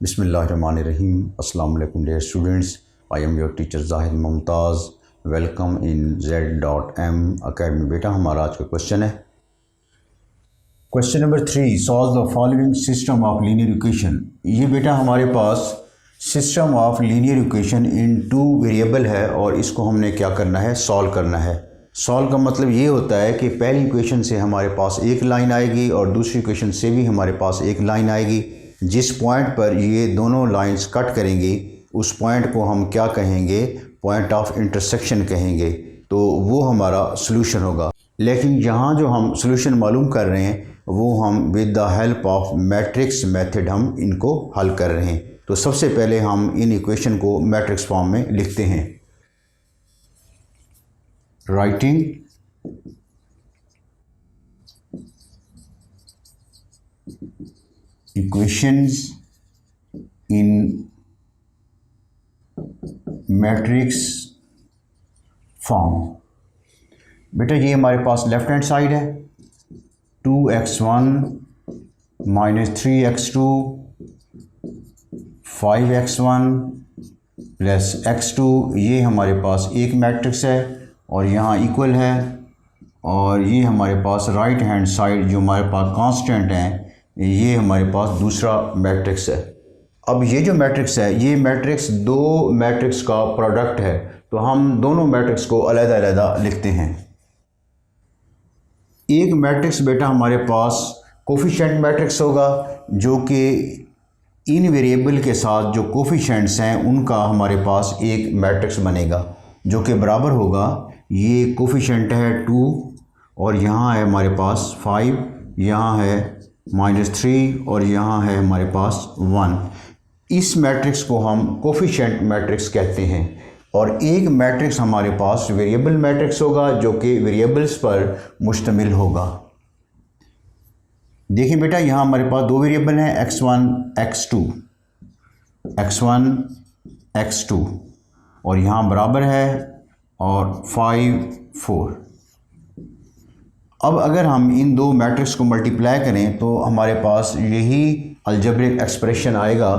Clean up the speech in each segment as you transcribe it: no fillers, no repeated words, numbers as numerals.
बिस्मिल्लाहिर्रहमानिर्रहीम। अस्सलाम वालेकुम dear students, I am your teacher Zahid Mumtaz. Welcome in Z.M academy. बेटा हमारा आज का क्वेश्चन है question number 3, solve the following system of linear equation. ये बेटा हमारे पास system of linear equation in two variable है और इसको हमने क्या करना है, सॉल्व करना है। सॉल्व का मतलब ये होता है कि पहली इक्वेशन से हमारे पास एक लाइन आएगी और दूसरी इक्वेशन से भी हमारे पास एक लाइन आएगी। जिस पॉइंट पर ये दोनों लाइंस कट करेंगी उस पॉइंट को हम क्या कहेंगे, पॉइंट ऑफ इंटरसेक्शन कहेंगे। तो वो हमारा सॉल्यूशन होगा। लेकिन यहाँ जो हम सॉल्यूशन मालूम कर रहे हैं वो हम with the help of matrix method हम इनको हल कर रहे हैं। तो सबसे पहले हम इन इक्वेशन को मैट्रिक्स फॉर्म में लिखते हैं। Writing equations in matrix form. बेटा ये हमारे पास लेफ्ट हैंड साइड है 2x1 minus 3x2 5x1 plus x2, ये हमारे पास एक मैट्रिक्स है और यहाँ इक्वल है। और ये हमारे पास राइट हैंड साइड जो हमारे पास कांस्टेंट है, ये हमारे पास दूसरा मैट्रिक्स है। अब ये जो मैट्रिक्स है ये मैट्रिक्स दो मैट्रिक्स का प्रोडक्ट है, तो हम दोनों मैट्रिक्स को अलग-अलग लिखते हैं। एक मैट्रिक्स बेटा हमारे पास कोफिशिएंट मैट्रिक्स होगा जो कि इन वेरिएबल के साथ जो कोफिशिएंट्स हैं उनका हमारे पास एक मैट्रिक्स बनेगा जो कि बराबर होगा, ये कोफिशिएंट है 2 और यहाँ है हमारे पास 5, यहाँ है -3 और यहाँ है हमारे पास 1। इस मैट्रिक्स को हम कोफिशिएंट मैट्रिक्स कहते हैं। और एक मैट्रिक्स हमारे पास वेरिएबल मैट्रिक्स होगा जो कि वेरिएबल्स पर मुश्तमिल होगा। देखिए बेटा यहाँ हमारे पास दो वेरिएबल हैं x1 x2 और यहाँ बराबर है और 5 4। अब अगर हम इन दो मैट्रिक्स को मल्टीप्लाई करें तो हमारे पास यही अलजेब्रिक एक्सप्रेशन आएगा।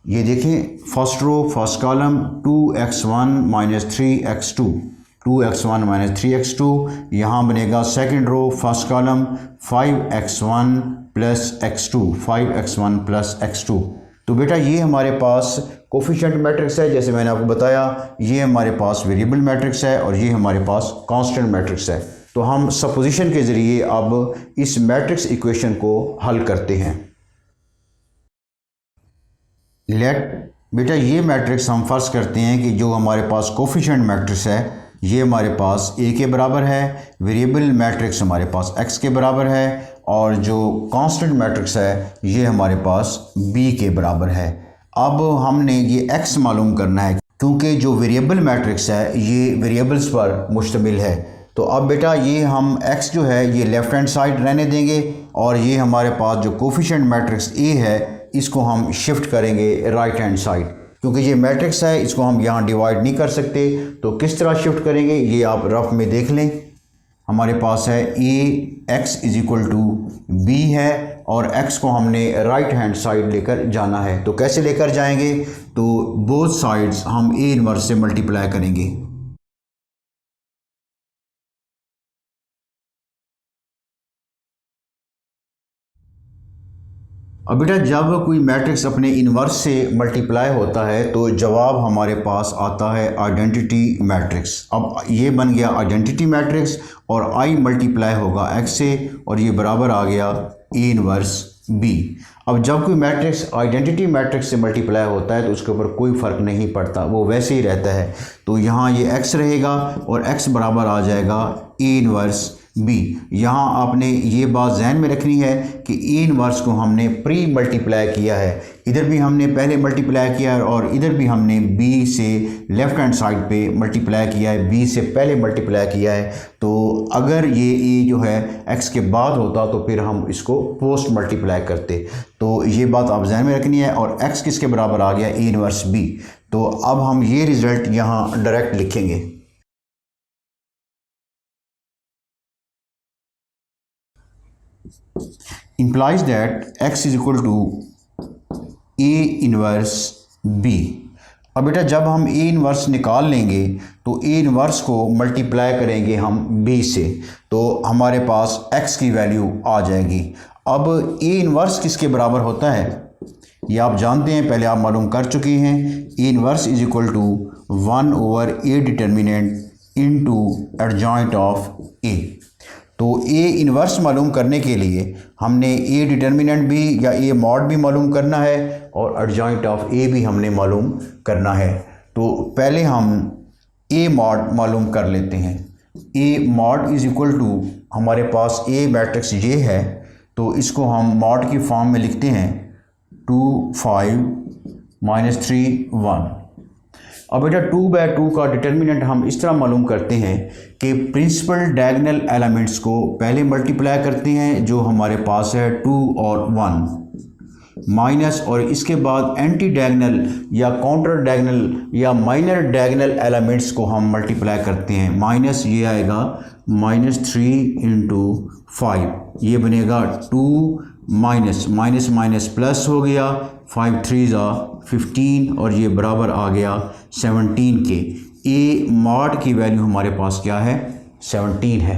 ये देखें first row first column 2x1 minus 3x2 2x1 minus 3x2, यहाँ बनेगा second row first column 5x1 plus x2 5x1 plus x2। तो बेटा ये हमारे पास कोफिशिएंट मैट्रिक्स है, जैसे मैंने आपको बताया ये हमारे पास वेरिएबल मैट्रिक्स है और ये हमारे पास कांस्टेंट मैट्रिक्स है। तो हम सपोजिशन के ज़रिए अब इस मैट्रिक्स इक्वेशन को हल करते हैं। बेटा ये मैट्रिक्स हम फर्ज करते हैं कि जो हमारे पास कोफिशिएंट मैट्रिक्स है ये हमारे पास a के बराबर है, वेरिएबल मैट्रिक्स हमारे पास x के बराबर है और जो कांस्टेंट मैट्रिक्स है ये हमारे पास b के बराबर है। अब हमने ये x मालूम करना है क्योंकि जो वेरिएबल मैट्रिक्स है ये वेरिएबल्स पर मुश्तमिल है। तो अब बेटा ये हम x जो है ये लेफ़्ट हैंड साइड रहने देंगे और ये हमारे पास जो कोफिशिएंट मैट्रिक्स a है इसको हम शिफ्ट करेंगे राइट हैंड साइड, क्योंकि ये मैट्रिक्स है इसको हम यहाँ डिवाइड नहीं कर सकते। तो किस तरह शिफ्ट करेंगे ये आप रफ में देख लें। हमारे पास है x is equal to b है और x को हमने राइट हैंड साइड लेकर जाना है। तो कैसे लेकर जाएंगे, तो बोथ साइड्स हम a इनवर्स से मल्टीप्लाई करेंगे। अब बेटा जब कोई मैट्रिक्स अपने इन्वर्स से मल्टीप्लाई होता है तो जवाब हमारे पास आता है आइडेंटिटी मैट्रिक्स। अब ये बन गया आइडेंटिटी मैट्रिक्स और I मल्टीप्लाई होगा x से और ये बराबर आ गया A इन्वर्स B। अब जब कोई मैट्रिक्स आइडेंटिटी मैट्रिक्स से मल्टीप्लाई होता है तो उसके ऊपर कोई फ़र्क नहीं पड़ता, वो वैसे ही रहता है। तो यहाँ ये x रहेगा और x बराबर आ जाएगा A इन्वर्स b। यहाँ आपने ये बात जहन में रखनी है कि ए इनवर्स को हमने प्री मल्टीप्लाई किया है, इधर भी हमने पहले मल्टीप्लाई किया है और इधर भी हमने b से लेफ़्ट हैंड साइड पे मल्टीप्लाई किया है, b से पहले मल्टीप्लाई किया है। तो अगर ये a जो है x के बाद होता तो फिर हम इसको पोस्ट मल्टीप्लाई करते। तो ये बात आप जहन में रखनी है। और x किसके बराबर आ गया, ए इनवर्स b। तो अब हम ये रिज़ल्ट यहाँ डायरेक्ट लिखेंगे। implies that x is equal to A inverse B. अब बेटा जब हम ए इन्वर्स निकाल लेंगे तो ए इन्वर्स को मल्टीप्लाई करेंगे हम बी से, तो हमारे पास एक्स की वैल्यू आ जाएगी। अब ए इन्वर्स किसके बराबर होता है ये आप जानते हैं, पहले आप मालूम कर चुके हैं। A inverse is equal to 1 A determinant into adjoint of A. तो ए इन्वर्स मालूम करने के लिए हमने ए डिटर्मिनेंट भी या ए मॉड भी मालूम करना है और एडजॉइंट ऑफ ए भी हमने मालूम करना है। तो पहले हम ए मॉड मालूम कर लेते हैं। A mod is equal to हमारे पास ए मैट्रिक्स ये है, तो इसको हम मॉड की फॉर्म में लिखते हैं 2 5 -3 1। अब बेटा 2/2 का डिटर्मिनेंट हम इस तरह मालूम करते हैं कि प्रिंसिपल डायगोनल एलिमेंट्स को पहले मल्टीप्लाई करते हैं जो हमारे पास है 2 और 1 माइनस, और इसके बाद एंटी डायगोनल या काउंटर डायगोनल या माइनर डायगोनल एलिमेंट्स को हम मल्टीप्लाई करते हैं। माइनस ये आएगा -3 × 5, ये बनेगा 2 माइनस माइनस माइनस प्लस हो गया 5 3 15 और ये बराबर आ गया 17 के। ए मॉड की वैल्यू हमारे पास क्या है 17 है।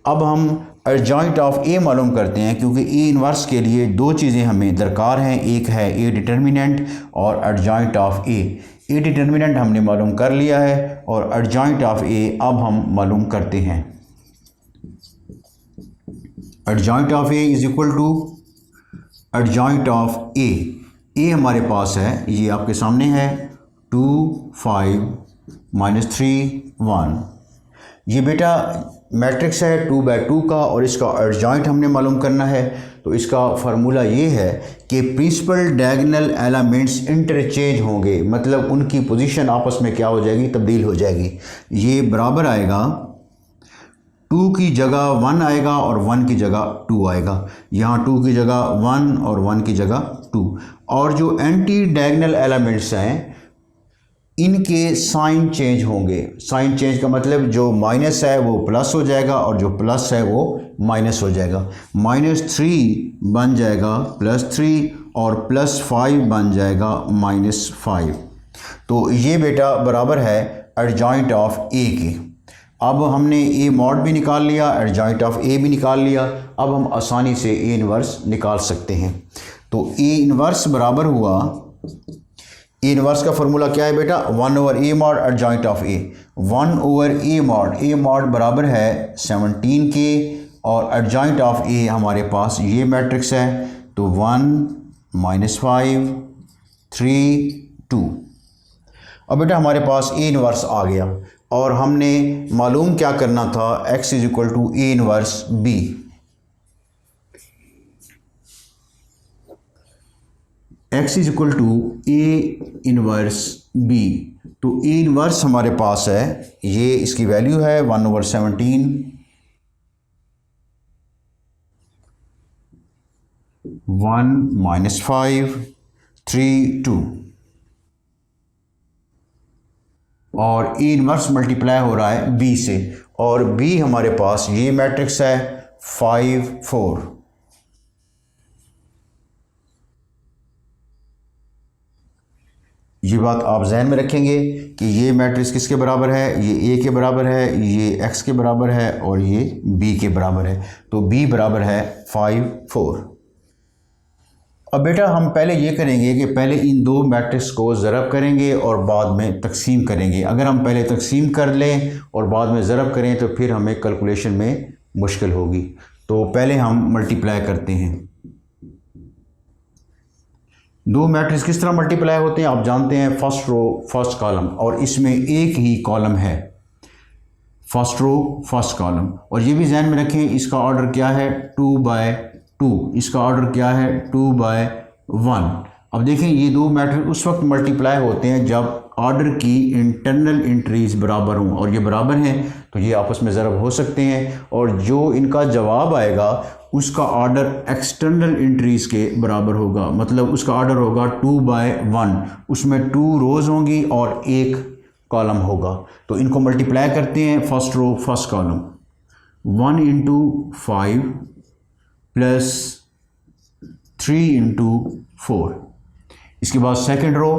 अब हम एडजॉइंट ऑफ ए मालूम करते हैं, क्योंकि ए इन्वर्स के लिए दो चीज़ें हमें दरकार हैं, एक है ए डिटर्मिनेंट और adjoint of A. A determinant हमने मालूम कर लिया है और एडजॉइंट ऑफ ए अब हम मालूम करते हैं। Adjoint of A is equal to adjoint of A. A हमारे पास है, ये आपके सामने है 2 5 -3 1। ये बेटा मैट्रिक्स है 2/2 का और इसका एडजॉइंट हमने मालूम करना है। तो इसका फार्मूला ये है कि प्रिंसिपल डायगोनल एलिमेंट्स इंटरचेंज होंगे, मतलब उनकी पोजीशन आपस में क्या हो जाएगी, तब्दील हो जाएगी। ये बराबर आएगा 2 की जगह 1 आएगा और 1 की जगह 2 आएगा। यहाँ 2 की जगह 1 और 1 की जगह 2। और जो एंटी डायगोनल एलिमेंट्स हैं इनके साइन चेंज होंगे। साइन चेंज का मतलब जो माइनस है वो प्लस हो जाएगा और जो प्लस है वो माइनस हो जाएगा। -3 बन जाएगा +3 और +5 बन जाएगा -5। तो ये बेटा बराबर है एडजॉइंट ऑफ ए के। अब हमने ए मॉड भी निकाल लिया, एडजॉइंट ऑफ ए भी निकाल लिया। अब हम आसानी से ए इन्वर्स निकाल सकते हैं। तो ए इन्वर्स बराबर हुआ, ए इन्वर्स का फॉर्मूला क्या है बेटा, 1/a mod adjoint of A. 1/a mod, A mod बराबर है 17 के और एडजॉइंट ऑफ ए हमारे पास ये मैट्रिक्स है, तो 1 -5 3 2। अब बेटा हमारे पास ए इन्वर्स आ गया और हमने मालूम क्या करना था, x is equal to A inverse B. x is equal to A inverse B. तो ए इन्वर्स हमारे पास है, ये इसकी वैल्यू है 1/17 1 -5 3 2 और ए इन्वर्स मल्टीप्लाई हो रहा है बी से, और बी हमारे पास ये मैट्रिक्स है 5 4। ये बात आप जहन में रखेंगे कि ये मैट्रिक्स किसके बराबर है, ये ए के बराबर है, ये एक्स के बराबर है और ये बी के बराबर है। तो बी बराबर है 5 4। अब बेटा हम पहले ये करेंगे कि पहले इन दो मैट्रिक्स को ज़रब करेंगे और बाद में तकसीम करेंगे। अगर हम पहले तकसीम कर लें और बाद में ज़रब करें तो फिर हमें कैलकुलेशन में मुश्किल होगी। तो पहले हम मल्टीप्लाई करते हैं। दो मैट्रिक्स किस तरह मल्टीप्लाई होते हैं आप जानते हैं, फर्स्ट रो फर्स्ट कॉलम, और इसमें एक ही कॉलम है, फर्स्ट रो फर्स्ट कॉलम। और ये भी जहन में रखें इसका ऑर्डर क्या है 2/2, इसका ऑर्डर क्या है 2/1। अब देखें ये दो मैट्रिक्स उस वक्त मल्टीप्लाई होते हैं जब ऑर्डर की इंटरनल एंट्रीज बराबर हों, और ये बराबर हैं तो ये आपस में ज़रब हो सकते हैं, और जो इनका जवाब आएगा उसका ऑर्डर एक्सटर्नल एंट्रीज के बराबर होगा, मतलब उसका ऑर्डर होगा 2/1, उसमें 2 रोज़ होंगी और 1 कॉलम होगा। तो इनको मल्टीप्लाई करते हैं, फर्स्ट रो फर्स्ट कॉलम 1 × 5 + 3 × 4। इसके बाद सेकंड रो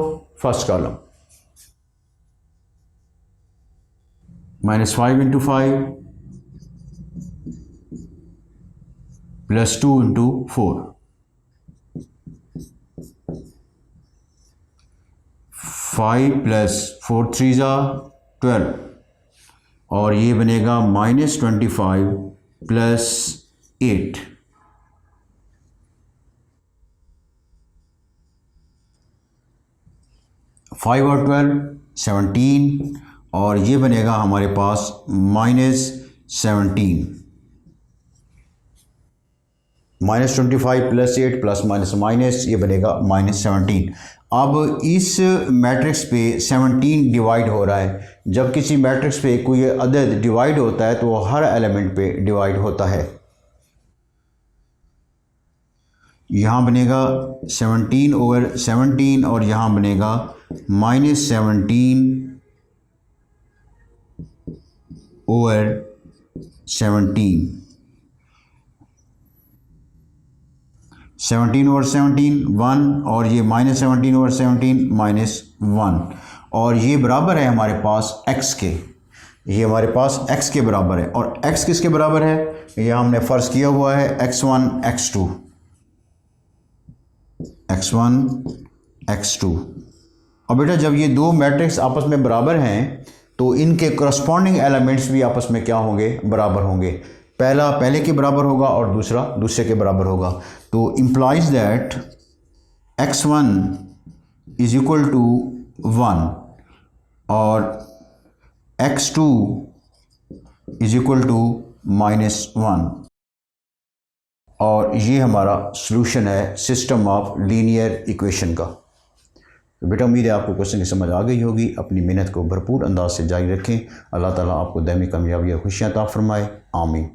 फर्स्ट कॉलम, -5 × 5 +2 × 4, 5 + 4 3 12, और ये बनेगा -25 + 8, 5 और 12 17, और ये बनेगा हमारे पास -17, -25 + 8 प्लस माइनस माइनस, ये बनेगा -17। अब इस मैट्रिक्स पे 17 डिवाइड हो रहा है। जब किसी मैट्रिक्स पे कोई अदद डिवाइड होता है तो वो हर एलिमेंट पे डिवाइड होता है। यहाँ बनेगा 17/17 और यहाँ बनेगा -17/17। 17/17 1, और ये -17/17 -1, और ये बराबर है हमारे पास x के, ये हमारे पास x के बराबर है। और x किसके बराबर है, ये हमने फ़र्ज़ किया हुआ है x1 x2, x1 x2। अब बेटा जब ये दो मैट्रिक्स आपस में बराबर हैं तो इनके करस्पॉन्डिंग एलिमेंट्स भी आपस में क्या होंगे, बराबर होंगे। पहला पहले के बराबर होगा और दूसरा दूसरे के बराबर होगा। तो इम्प्लाइज दैट x1 = 1 और x2 = -1, और ये हमारा सॉल्यूशन है सिस्टम ऑफ लीनियर इक्वेशन का। तो बेटा उम्मीद है आपको क्वेश्चन की समझ आ गई होगी। अपनी मेहनत को भरपूर अंदाज से जारी रखें। अल्लाह ताला आपको दायमी कामयाबी और खुशियाँ अता फरमाए। आमीन।